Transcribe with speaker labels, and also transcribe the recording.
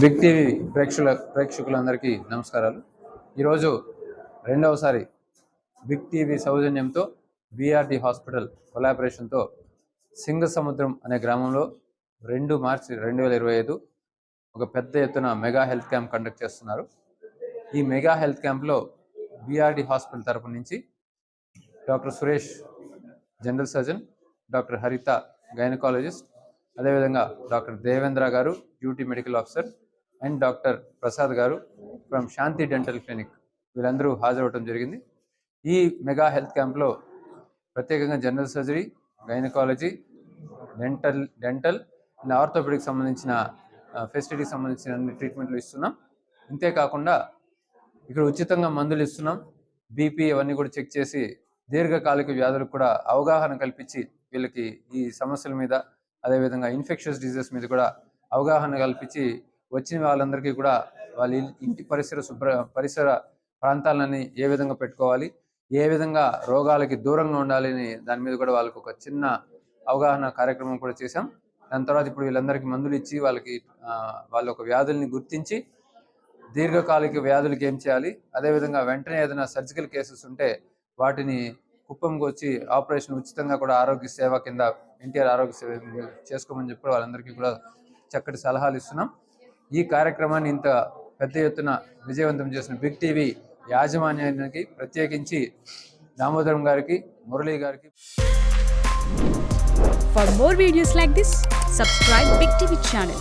Speaker 1: Big TV ప్రేక్షకులందరికీ నమస్కారాలు. ఈరోజు రెండవసారి బిగ్ టీవీ సౌజన్యంతో బీఆర్డి హాస్పిటల్ కొలాబరేషన్తో సింగసముద్రం అనే గ్రామంలో 2 మార్చి 2025 ఒక పెద్ద ఎత్తున మెగా హెల్త్ క్యాంప్ కండక్ట్ చేస్తున్నారు. ఈ మెగా హెల్త్ క్యాంప్లో బీఆర్డి హాస్పిటల్ తరపు నుంచి doctor Suresh general surgeon, doctor హరిత గైనకాలజిస్ట్, అదేవిధంగా డాక్టర్ దేవేంద్ర గారు duty medical officer and doctor Prasad గారు ఫ్రమ్ శాంతి డెంటల్ క్లినిక్ వీళ్ళందరూ హాజరవడం జరిగింది. ఈ మెగా హెల్త్ క్యాంప్లో ప్రత్యేకంగా general surgery, gynaecology, dental and orthopaedic సంబంధించిన ఫెసిలిటీకి సంబంధించిన అన్ని ట్రీట్మెంట్లు ఇస్తున్నాం. ఇంతేకాకుండా ఇక్కడ ఉచితంగా మందులు ఇస్తున్నాం. బీపీ అవన్నీ కూడా చెక్ చేసి దీర్ఘకాలిక వ్యాధులకు కూడా అవగాహన కల్పించి వీళ్ళకి ఈ సమస్యల మీద, అదేవిధంగా ఇన్ఫెక్షన్స్ డిజీజెస్ మీద కూడా అవగాహన కల్పించి వచ్చిన వాళ్ళందరికీ కూడా వాళ్ళ ఇంటి పరిసర ప్రాంతాలని ఏ విధంగా పెట్టుకోవాలి, ఏ విధంగా రోగాలకి దూరంగా ఉండాలని దాని మీద కూడా వాళ్ళకి ఒక చిన్న అవగాహన కార్యక్రమం కూడా చేశాం. దాని తర్వాత ఇప్పుడు వీళ్ళందరికీ మందులు ఇచ్చి వాళ్ళ ఒక వ్యాధుల్ని గుర్తించి దీర్ఘకాలిక వ్యాధులకి ఏం చేయాలి, అదేవిధంగా వెంటనే ఏదైనా సర్జికల్ కేసెస్ ఉంటే వాటిని కుప్పంకి వచ్చి ఆపరేషన్ ఉచితంగా కూడా ఆరోగ్య సేవ కింద ఎన్టీఆర్ ఆరోగ్య సేవ చేసుకోమని చెప్పి వాళ్ళందరికీ కూడా చక్కటి సలహాలు ఇస్తున్నాం. ఈ కార్యక్రమాన్ని ఇంత పెద్ద ఎత్తున విజయవంతం చేసిన బిగ్ టీవీ యాజమాన్యానికి ప్రత్యేకించి దామోదరం గారికి, మురళీ గారికి.
Speaker 2: For more videos like this, subscribe Big TV channel.